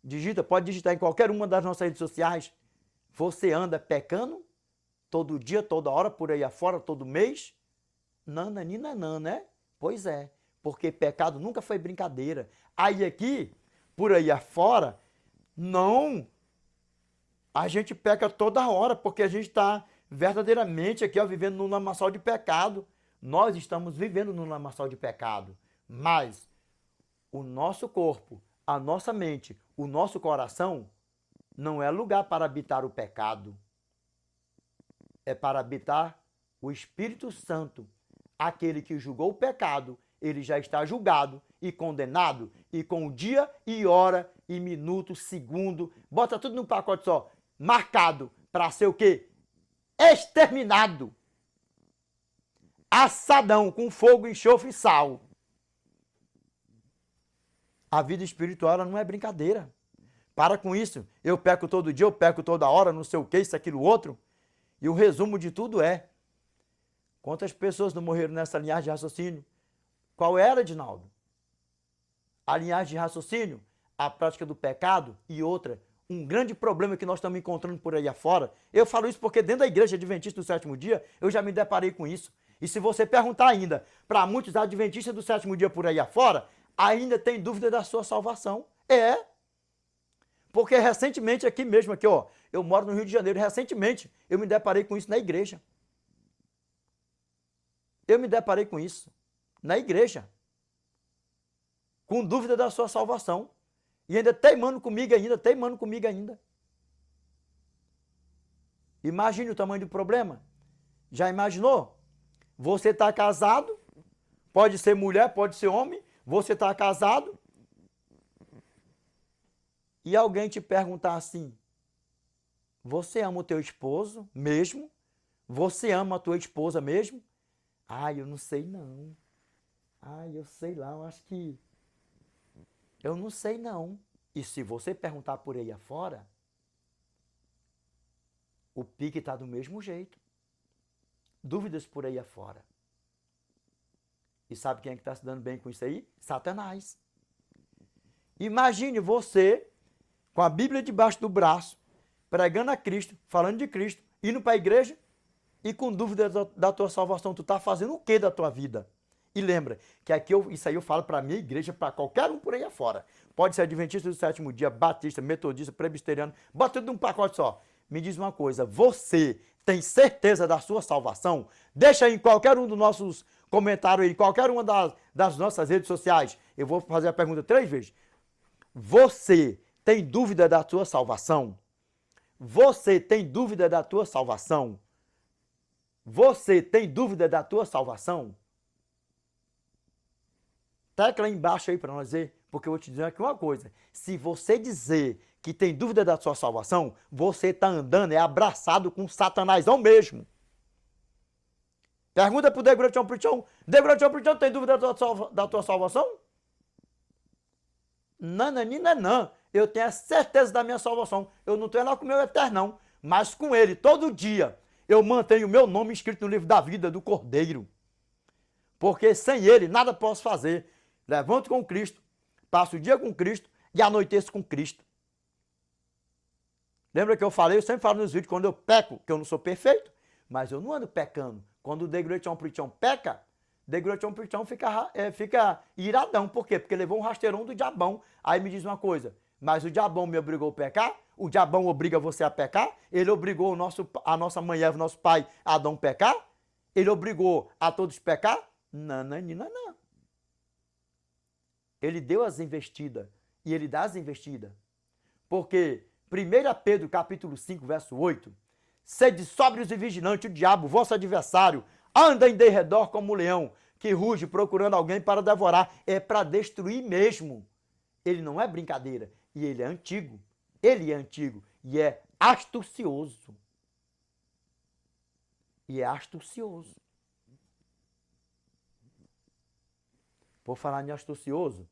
Digita, pode digitar em qualquer uma das nossas redes sociais. Você anda pecando? Todo dia, toda hora, por aí afora, todo mês? Nananina, né? Pois é, porque pecado nunca foi brincadeira. Aí aqui, por aí afora, não. A gente peca toda hora, porque a gente está verdadeiramente aqui, ó, vivendo num lamaçal de pecado. Nós estamos vivendo num lamaçal de pecado. Mas o nosso corpo, a nossa mente, o nosso coração não é lugar para habitar o pecado. É para habitar o Espírito Santo. Aquele que julgou o pecado, ele já está julgado e condenado, e com o dia e hora e minuto, segundo, bota tudo num pacote só, marcado para ser o quê? Exterminado. Assadão com fogo, enxofre e sal. A vida espiritual ela não é brincadeira. Para com isso. Eu peco todo dia, eu peco toda hora, não sei o que, isso, aquilo, outro. E o resumo de tudo é: quantas pessoas não morreram nessa linhagem de raciocínio? Qual era, Edinaldo? A linhagem de raciocínio, a prática do pecado e outra. Um grande problema que nós estamos encontrando por aí afora. Eu falo isso porque dentro da igreja adventista do sétimo dia, eu já me deparei com isso. E se você perguntar ainda para muitos adventistas do sétimo dia por aí afora, ainda tem dúvida da sua salvação. É. Porque recentemente aqui mesmo, aqui, ó, eu moro no Rio de Janeiro, recentemente eu me deparei com isso na igreja. Eu me deparei com isso na igreja. Com dúvida da sua salvação. E ainda teimando comigo ainda. Imagine o tamanho do problema. Já imaginou? Você está casado, pode ser mulher, pode ser homem, você está casado, e alguém te perguntar assim: você ama o teu esposo mesmo? Você ama a tua esposa mesmo? Ai, eu não sei não. Ai, eu sei lá, eu acho que... Eu não sei não. E se você perguntar por aí afora, o pique está do mesmo jeito. Dúvidas por aí afora. E sabe quem é que está se dando bem com isso aí? Satanás. Imagine você, com a Bíblia debaixo do braço, pregando a Cristo, falando de Cristo, indo para a igreja e com dúvida da tua salvação. Tu está fazendo o que da tua vida? E lembra que aqui isso aí eu falo para a minha igreja, para qualquer um por aí afora. Pode ser adventista do sétimo dia, batista, metodista, presbiteriano, bota tudo num pacote só. Me diz uma coisa, você tem certeza da sua salvação? Deixa aí em qualquer um dos nossos comentários aí, qualquer uma das nossas redes sociais. Eu vou fazer a pergunta 3 vezes. Você tem dúvida da tua salvação? Você tem dúvida da tua salvação? Você tem dúvida da tua salvação? Tecla aí embaixo aí para nós ver, porque eu vou te dizer aqui uma coisa. Se você dizer que tem dúvida da sua salvação, você está andando, abraçado com Satanásão mesmo. Pergunta pro Degratião Prichão. Degratião Prichão, tem dúvida da tua salvação? Não. Eu tenho a certeza da minha salvação. Eu não tenho lá com o meu eternão, mas com ele, todo dia, eu mantenho o meu nome escrito no livro da vida do Cordeiro. Porque sem ele, nada posso fazer. Levanto com Cristo, passo o dia com Cristo e anoiteço com Cristo. Lembra que eu falei? Eu sempre falo nos vídeos, quando eu peco, que eu não sou perfeito, mas eu não ando pecando. Quando o Degratião Prichão peca, Degratião Prichão fica iradão. Por quê? Porque levou um rasteirão do diabão. Aí me diz uma coisa, mas o diabão me obrigou a pecar? O diabão obriga você a pecar? Ele obrigou a nossa mãe Eva, nosso pai Adão pecar? Ele obrigou a todos pecar? Não. Ele deu as investidas e ele dá as investidas. Porque 1 Pedro capítulo 5, verso 8, sede sóbrios e vigilantes, o diabo, vosso adversário, anda em derredor como um leão, que ruge procurando alguém para devorar. É para destruir mesmo. Ele não é brincadeira. E ele é antigo. Ele é antigo e é astucioso. Por falar em astucioso,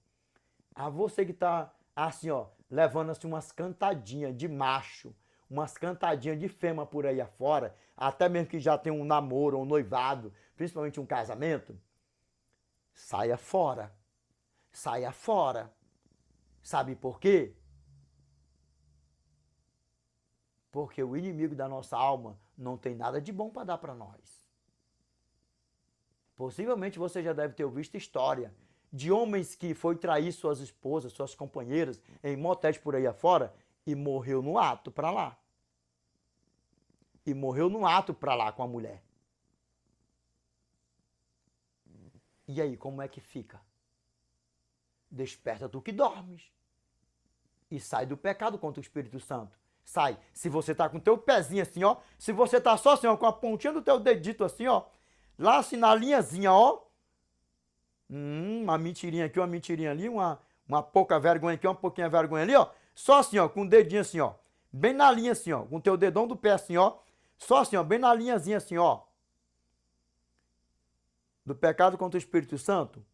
a você que está assim, ó, levando assim umas cantadinhas de macho, umas cantadinhas de fêmea por aí afora, até mesmo que já tem um namoro, um noivado, principalmente um casamento, saia fora. Saia fora. Sabe por quê? Porque o inimigo da nossa alma não tem nada de bom para dar para nós. Possivelmente você já deve ter visto história de homens que foi trair suas esposas, suas companheiras em motéis por aí afora e morreu no ato para lá. E morreu no ato para lá com a mulher. E aí, como é que fica? Desperta tu que dormes. E sai do pecado contra o Espírito Santo. Sai. Se você tá com o teu pezinho assim, ó. Se você tá só assim, ó, com a pontinha do teu dedito assim, ó. Lá assim, na linhazinha, ó. Uma mentirinha aqui, uma mentirinha ali. Uma pouca vergonha aqui, uma pouquinha vergonha ali, ó. Só assim, ó, com o dedinho assim, ó. Bem na linha assim, ó. Com o teu dedão do pé assim, ó. Só assim, ó. Bem na linhazinha assim, ó. Do pecado contra o Espírito Santo.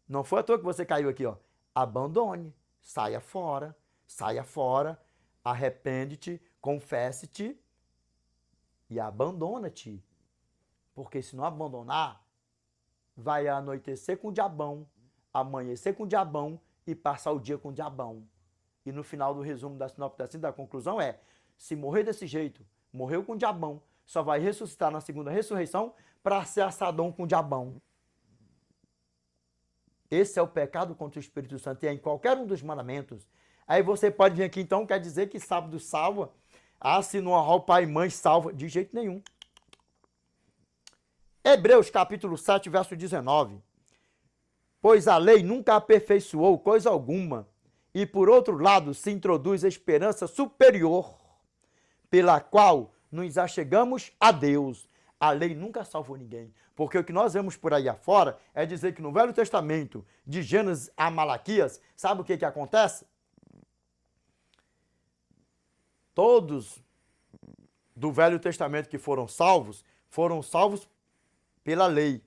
Não foi à toa que você caiu aqui, ó. Abandone. Saia fora. Saia fora. Arrepende-te. Confesse-te. E abandona-te. Porque se não abandonar, vai anoitecer com o diabão, amanhecer com o diabão e passar o dia com o diabão. E no final do resumo da sinopse da conclusão é, se morrer desse jeito, morreu com o diabão, só vai ressuscitar na segunda ressurreição para ser assadão com o diabão. Esse é o pecado contra o Espírito Santo e é em qualquer um dos mandamentos. Aí você pode vir aqui então, quer dizer que sábado salva? Ah, se não honrar o pai e mãe salva? De jeito nenhum. Hebreus capítulo 7, verso 19. Pois a lei nunca aperfeiçoou coisa alguma, e por outro lado se introduz a esperança superior, pela qual nos achegamos a Deus. A lei nunca salvou ninguém, porque o que nós vemos por aí afora é dizer que no Velho Testamento, de Gênesis a Malaquias, sabe o que acontece? Todos do Velho Testamento que foram salvos pela lei.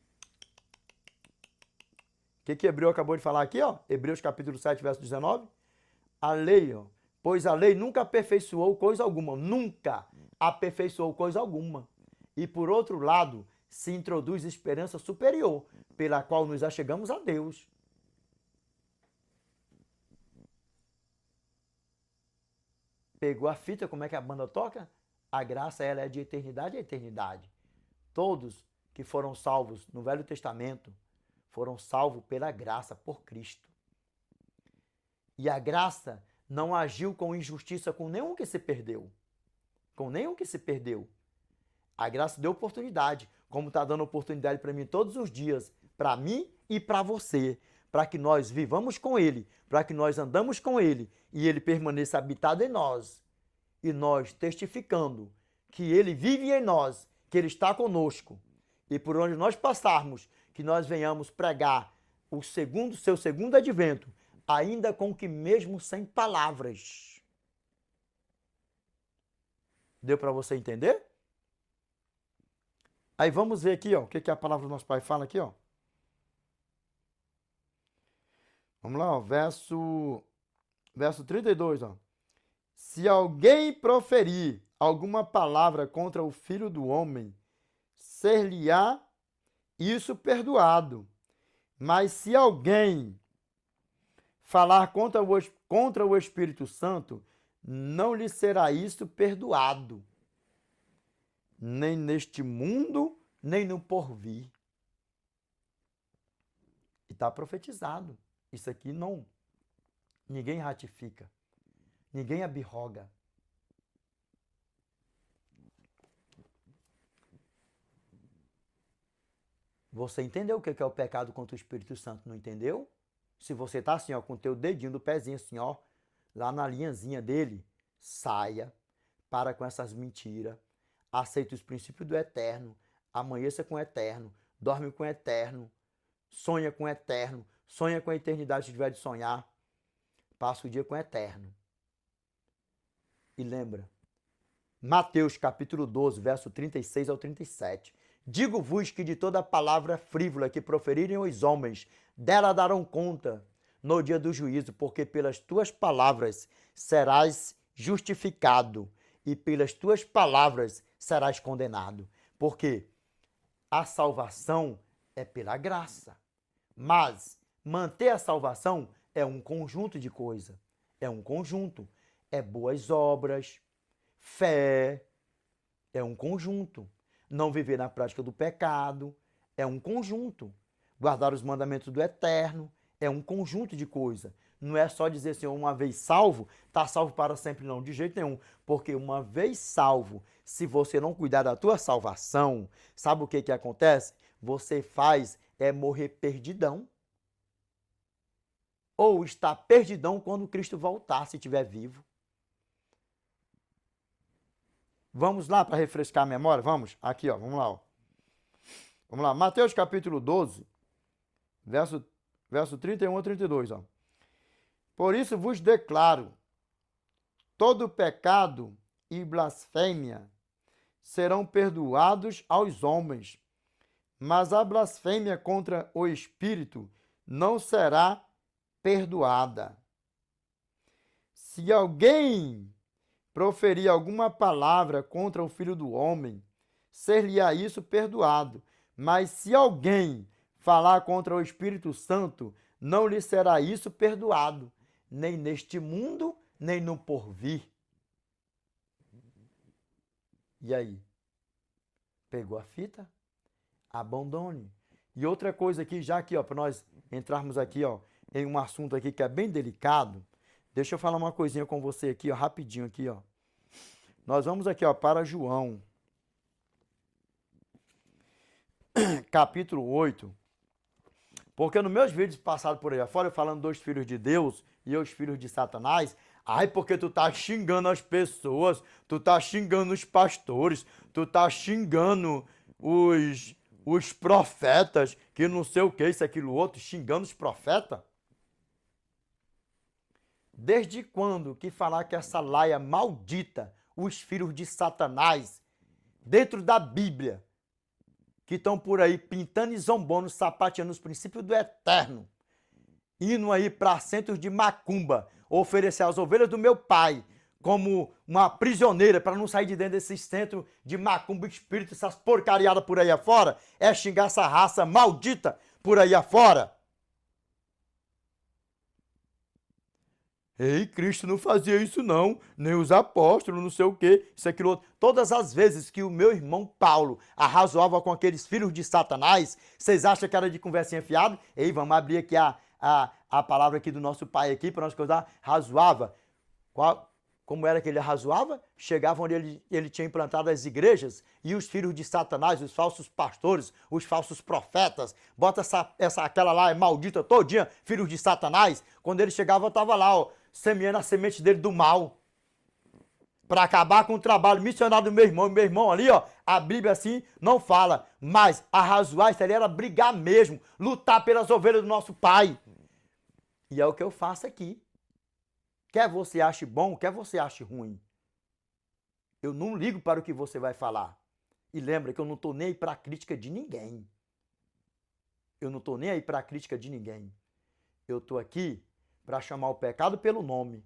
O que Hebreu acabou de falar aqui, ó? Hebreus capítulo 7, verso 19. A lei, ó. Pois a lei nunca aperfeiçoou coisa alguma. Nunca aperfeiçoou coisa alguma. E por outro lado, se introduz esperança superior, pela qual nos achegamos a Deus. Pegou a fita, como é que a banda toca? A graça, ela é de eternidade a eternidade. Todos que foram salvos no Velho Testamento foram salvos pela graça, por Cristo. E a graça não agiu com injustiça com nenhum que se perdeu. Com nenhum que se perdeu. A graça deu oportunidade, como está dando oportunidade para mim todos os dias, para mim e para você, para que nós vivamos com Ele, para que nós andamos com Ele e Ele permaneça habitado em nós. E nós testificando que Ele vive em nós, que Ele está conosco. E por onde nós passarmos, que nós venhamos pregar seu segundo advento, ainda com que mesmo sem palavras. Deu para você entender? Aí vamos ver aqui, ó, o que a palavra do nosso Pai fala aqui, ó. Vamos lá, ó, verso 32, ó. Se alguém proferir alguma palavra contra o Filho do Homem, ser-lhe-á isso perdoado. Mas se alguém falar contra o Espírito Santo, não lhe será isso perdoado, nem neste mundo, nem no porvir. E está profetizado. Isso aqui não, ninguém ratifica, ninguém abroga. Você entendeu o que é o pecado contra o Espírito Santo? Não entendeu? Se você está assim, ó, com o teu dedinho do pezinho assim, ó, lá na linhazinha dele, saia, para com essas mentiras, aceita os princípios do eterno, amanheça com o eterno, dorme com o eterno, sonha com o eterno, sonha com a eternidade se tiver de sonhar, passa o dia com o eterno. E lembra, Mateus capítulo 12, verso 36 ao 37. Digo-vos que de toda palavra frívola que proferirem os homens, dela darão conta no dia do juízo, porque pelas tuas palavras serás justificado e pelas tuas palavras serás condenado. Porque a salvação é pela graça, mas manter a salvação é um conjunto de coisas. É um conjunto. É boas obras, Fé é um conjunto. Não viver na prática do pecado é um conjunto. Guardar os mandamentos do Eterno é um conjunto de coisas. Não é só dizer assim, uma vez salvo, está salvo para sempre, não, de jeito nenhum. Porque uma vez salvo, se você não cuidar da tua salvação, sabe o que acontece? Você faz morrer perdidão. Ou está perdidão quando Cristo voltar, se estiver vivo. Vamos lá para refrescar a memória? Vamos? Aqui, ó, vamos lá. Ó. Vamos lá, Mateus capítulo 12, verso 31 a 32. Ó. Por isso vos declaro, todo pecado e blasfêmia serão perdoados aos homens, mas a blasfêmia contra o Espírito não será perdoada. Se alguém proferir alguma palavra contra o Filho do Homem, ser-lhe-á isso perdoado. Mas se alguém falar contra o Espírito Santo, não lhe será isso perdoado, nem neste mundo, nem no porvir. E aí? Pegou a fita? Abandone. E outra coisa aqui, já aqui, ó, para nós entrarmos aqui, ó, em um assunto aqui que é bem delicado. Deixa eu falar uma coisinha com você aqui, ó, rapidinho aqui, ó. Nós vamos aqui, ó, para João, capítulo 8. Porque nos meus vídeos passados por aí afora, eu falando dos filhos de Deus e os filhos de Satanás, ai, porque tu tá xingando as pessoas, tu tá xingando os pastores, tu tá xingando os profetas, que não sei o que, isso, aquilo, outro, xingando os profetas. Desde quando que falar que essa laia maldita, os filhos de Satanás, dentro da Bíblia, que estão por aí pintando e zombando, sapateando os princípios do Eterno, indo aí para centros de macumba, oferecer as ovelhas do meu pai como uma prisioneira para não sair de dentro desses centros de macumba, espírito, essas porcariadas por aí afora, é xingar essa raça maldita por aí afora. Ei, Cristo não fazia isso não, nem os apóstolos, não sei o quê, isso, aquilo, outro. Todas as vezes que o meu irmão Paulo arrazoava com aqueles filhos de Satanás, vocês acham que era de conversinha fiada? Ei, vamos abrir aqui a palavra aqui do nosso pai aqui, para nós coisar, razoava. Como era que ele arrazoava? Chegava onde ele tinha implantado as igrejas e os filhos de Satanás, os falsos pastores, os falsos profetas, bota aquela lá maldita todinha, filhos de Satanás. Quando ele chegava, eu estava lá, ó, semeando a semente dele do mal, para acabar com o trabalho missionário do meu irmão. Meu irmão ali, ó, a Bíblia assim não fala, mas arrazoar, isso ali era brigar mesmo, lutar pelas ovelhas do nosso pai. E é o que eu faço aqui. Quer você ache bom, quer você ache ruim. Eu não ligo para o que você vai falar. E lembra que eu não estou nem aí para a crítica de ninguém. Eu não estou nem aí para a crítica de ninguém. Eu estou aqui para chamar o pecado pelo nome.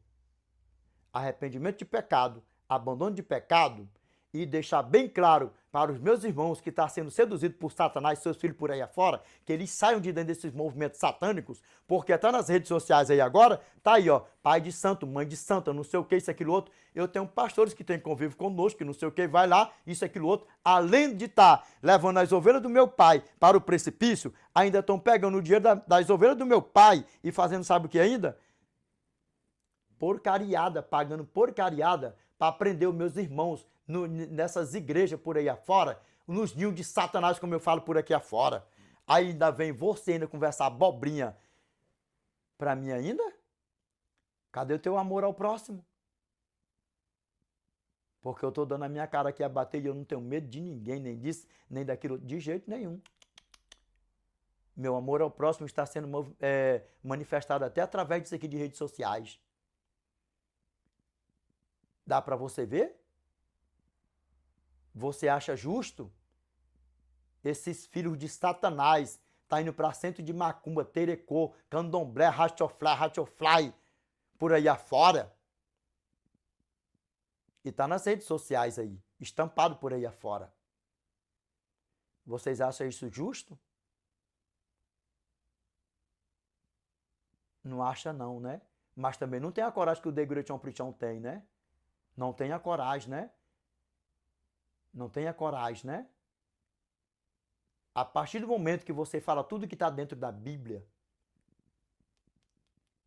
Arrependimento de pecado, abandono de pecado e deixar bem claro para os meus irmãos que estão sendo seduzidos por Satanás e seus filhos por aí afora, que eles saiam de dentro desses movimentos satânicos, porque está nas redes sociais aí agora, tá aí, ó, pai de santo, mãe de santa, não sei o que, isso, aquilo, outro. Eu tenho pastores que têm convívio conosco, que não sei o que, vai lá, isso, aquilo, outro. Além de estar levando as ovelhas do meu pai para o precipício, ainda estão pegando o dinheiro das ovelhas do meu pai e fazendo, sabe o que ainda? Porcariada, pagando porcariada para prender os meus irmãos nessas igrejas por aí afora, nos ninhos de Satanás, como eu falo por aqui afora. Aí ainda vem você ainda conversar abobrinha para mim ainda? Cadê o teu amor ao próximo? Porque eu tô dando a minha cara aqui a bater e eu não tenho medo de ninguém, nem disso, nem daquilo, de jeito nenhum. Meu amor ao próximo está sendo manifestado até através disso aqui de redes sociais. Dá para você ver? Você acha justo? Esses filhos de Satanás tá indo para centro de macumba, terecô, candomblé, rachofly, por aí afora. E tá nas redes sociais aí, estampado por aí afora. Vocês acham isso justo? Não acha não, né? Mas também não tem a coragem que o Degretion Prichão tem, né? Não tenha coragem, né? Não tenha coragem, né? A partir do momento que você fala tudo que está dentro da Bíblia,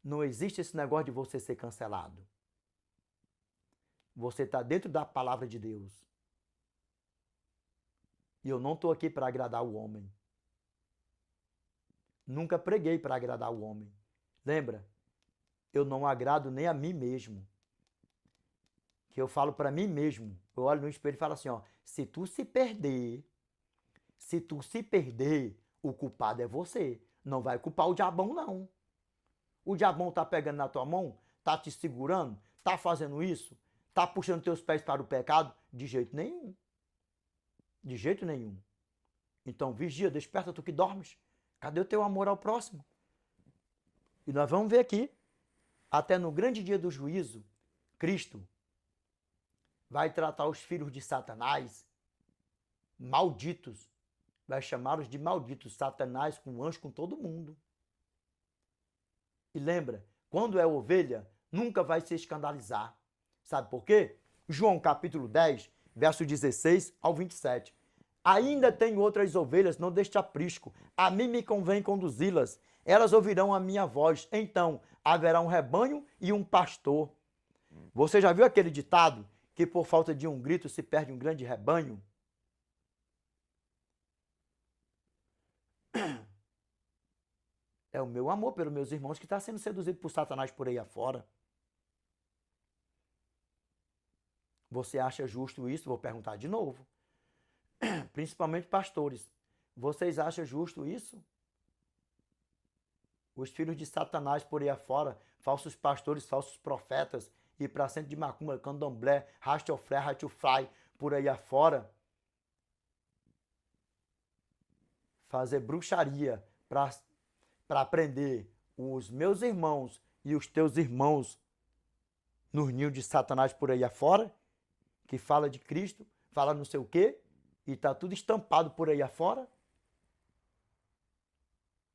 não existe esse negócio de você ser cancelado. Você está dentro da palavra de Deus. E eu não estou aqui para agradar o homem. Nunca preguei para agradar o homem. Lembra? Eu não agrado nem a mim mesmo. Que eu falo para mim mesmo. Eu olho no espelho e falo assim, ó, se tu se perder, o culpado é você. Não vai culpar o diabão, não. O diabão tá pegando na tua mão, tá te segurando, tá fazendo isso, tá puxando teus pés para o pecado? De jeito nenhum. De jeito nenhum. Então, vigia, desperta tu que dormes. Cadê o teu amor ao próximo? E nós vamos ver aqui, até no grande dia do juízo, Cristo vai tratar os filhos de Satanás, malditos, vai chamá-los de malditos, Satanás com anjo, com todo mundo. E lembra, quando é ovelha, nunca vai se escandalizar. Sabe por quê? João capítulo 10, verso 16 ao 27. Ainda tenho outras ovelhas, não deste aprisco. A mim me convém conduzi-las. Elas ouvirão a minha voz. Então haverá um rebanho e um pastor. Você já viu aquele ditado que por falta de um grito se perde um grande rebanho? É o meu amor pelos meus irmãos que está sendo seduzido por Satanás por aí afora. Você acha justo isso? Vou perguntar de novo. Principalmente pastores. Vocês acham justo isso? Os filhos de Satanás por aí afora, falsos pastores, falsos profetas, ir para centro de macumba, candomblé, rastoflé, ratufai, por aí afora, fazer bruxaria para prender os meus irmãos e os teus irmãos nos ninhos de Satanás por aí afora, que fala de Cristo, fala não sei o quê, e está tudo estampado por aí afora?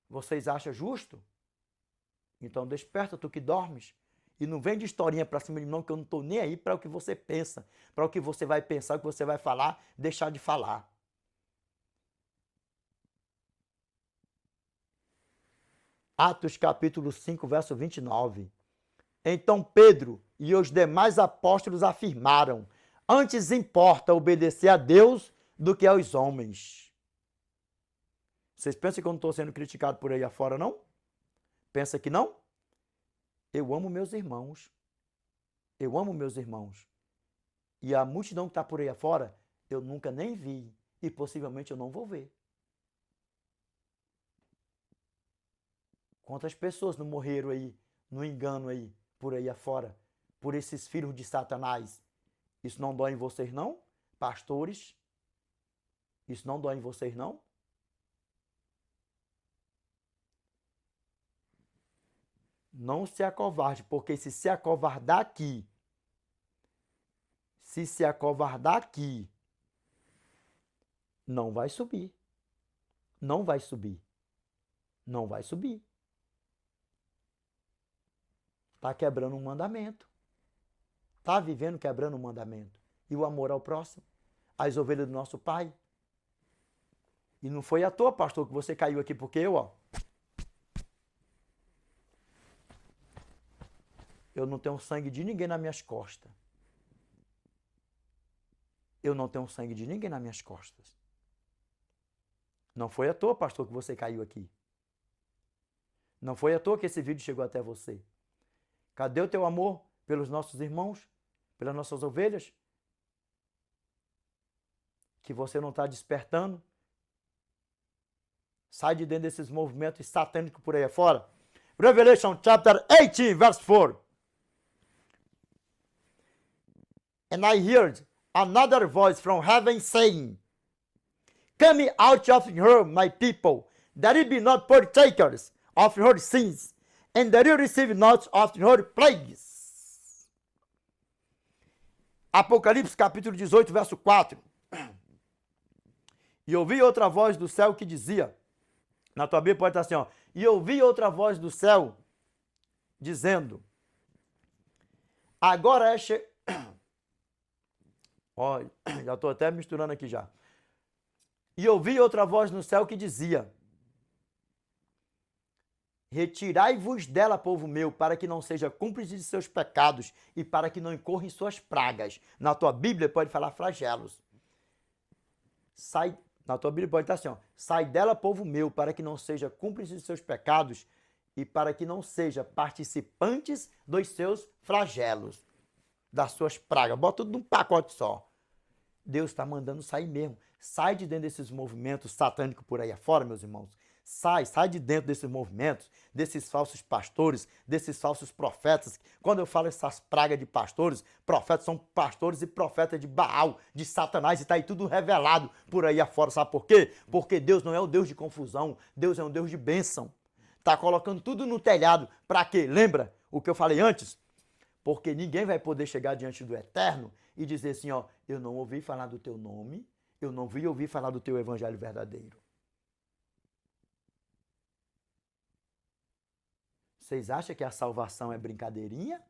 Vocês acham justo? Então desperta tu que dormes. E não vem de historinha para cima de mim, não, que eu não estou nem aí para o que você pensa, para o que você vai pensar, o que você vai falar, deixar de falar. Atos capítulo 5, verso 29. Então Pedro e os demais apóstolos afirmaram: antes importa obedecer a Deus do que aos homens. Vocês pensam que eu não estou sendo criticado por aí afora, não? Pensa que não? Eu amo meus irmãos. Eu amo meus irmãos. E a multidão que está por aí afora, eu nunca nem vi. E possivelmente eu não vou ver. Quantas pessoas não morreram aí, no engano aí, por aí afora, por esses filhos de Satanás? Isso não dói em vocês, não? Pastores? Isso não dói em vocês, não? Não se acovarde, porque se acovardar aqui, não vai subir. Não vai subir. Não vai subir. Está quebrando um mandamento. Está vivendo quebrando um mandamento. E o amor ao próximo, as ovelhas do nosso Pai. E não foi à toa, pastor, que você caiu aqui, porque eu não tenho sangue de ninguém nas minhas costas. Eu não tenho sangue de ninguém nas minhas costas. Não foi à toa, pastor, que você caiu aqui. Não foi à toa que esse vídeo chegou até você. Cadê o teu amor pelos nossos irmãos, pelas nossas ovelhas? Que você não está despertando? Sai de dentro desses movimentos satânicos por aí afora. Revelation chapter 18, verse 4. And I heard another voice from heaven saying, come out of her, my people, that ye be not partakers of her sins, and that ye receive not of her plagues. Apocalipse capítulo 18, verso 4. E ouvi outra voz do céu que dizia, na tua Bíblia pode estar assim, ó, e ouvi outra voz do céu dizendo, agora é Ó, já estou até misturando aqui já. E ouvi outra voz no céu que dizia: retirai-vos dela, povo meu, para que não seja cúmplice de seus pecados e para que não incorra em suas pragas. Na tua Bíblia pode falar flagelos. Sai, na tua Bíblia pode estar assim, ó, sai dela, povo meu, para que não seja cúmplice de seus pecados e para que não seja participantes dos seus flagelos, das suas pragas. Bota tudo num pacote só. Deus está mandando sair mesmo. Sai de dentro desses movimentos satânicos por aí afora, meus irmãos. Sai de dentro desses movimentos, desses falsos pastores, desses falsos profetas. Quando eu falo essas pragas de pastores, profetas são pastores e profetas de Baal, de Satanás, e está aí tudo revelado por aí afora. Sabe por quê? Porque Deus não é um Deus de confusão, Deus é um Deus de bênção. Está colocando tudo no telhado. Para quê? Lembra o que eu falei antes? Porque ninguém vai poder chegar diante do Eterno e dizer assim, ó, eu não ouvi falar do teu nome, eu não vi ouvir falar do teu evangelho verdadeiro. Vocês acham que a salvação é brincadeirinha?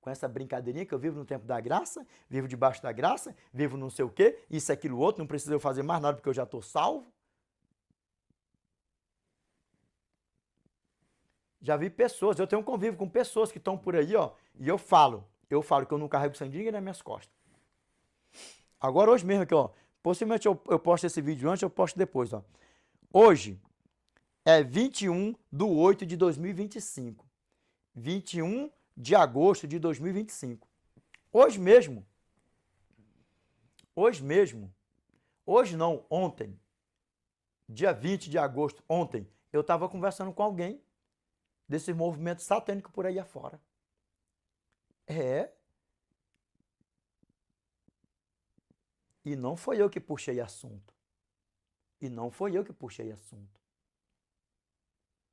Com essa brincadeirinha que eu vivo no tempo da graça, vivo debaixo da graça, vivo não sei o quê, isso, aquilo, outro, não preciso eu fazer mais nada porque eu já estou salvo? Já vi pessoas, eu tenho um convívio com pessoas que estão por aí, ó, e eu falo que eu não carrego sangue de ninguém nas minhas costas. Agora hoje mesmo aqui, ó, possivelmente eu posto esse vídeo antes, eu posto depois, ó. Hoje é 21/8/2025. 21 de agosto de 2025. Hoje mesmo, hoje não, ontem, dia 20 de agosto, ontem, eu estava conversando com alguém desse movimento satânico por aí afora. É. E não foi eu que puxei assunto.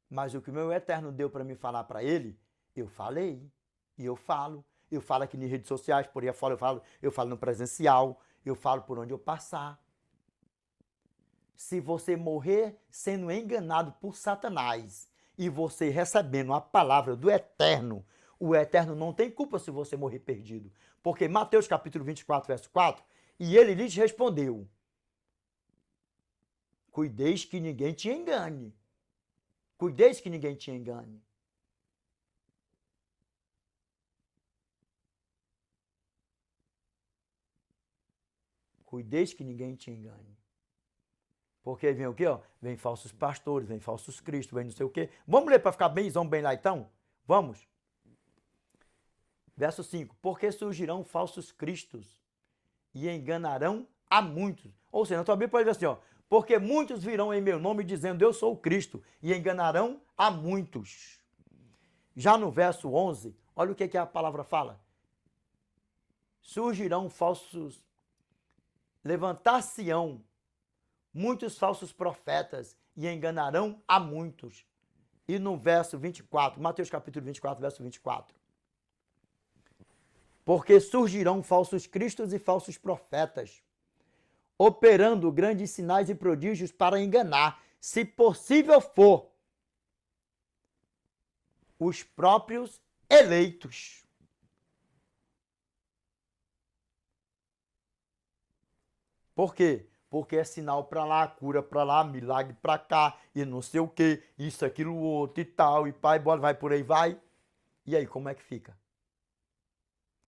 Mas o que o meu Eterno deu para me falar para ele, eu falei. E eu falo. Eu falo aqui nas redes sociais, por aí afora, eu falo no presencial, eu falo por onde eu passar. Se você morrer sendo enganado por Satanás e você recebendo a palavra do Eterno, o Eterno não tem culpa se você morrer perdido. Porque Mateus capítulo 24, verso 4, e ele lhes respondeu: cuideis que ninguém te engane. Cuideis que ninguém te engane. Cuideis que ninguém te engane. Porque vem o quê? Ó? Vem falsos pastores, vem falsos cristos, vem não sei o quê. Vamos ler para ficar bem lá então? Vamos? Verso 5. Porque surgirão falsos cristos e enganarão a muitos. Ou seja, na tua Bíblia pode dizer assim, ó. Porque muitos virão em meu nome dizendo eu sou o Cristo e enganarão a muitos. Já no verso 11, olha o que a palavra fala. Surgirão falsos, levantar-se-ão muitos falsos profetas e enganarão a muitos. E no verso 24, Mateus capítulo 24, verso 24. Porque surgirão falsos cristos e falsos profetas, operando grandes sinais e prodígios para enganar, se possível for, os próprios eleitos. Por quê? Porque é sinal para lá, cura para lá, milagre para cá, e não sei o quê, isso, aquilo, outro e tal, e pai, bola, vai por aí, vai. E aí, como é que fica?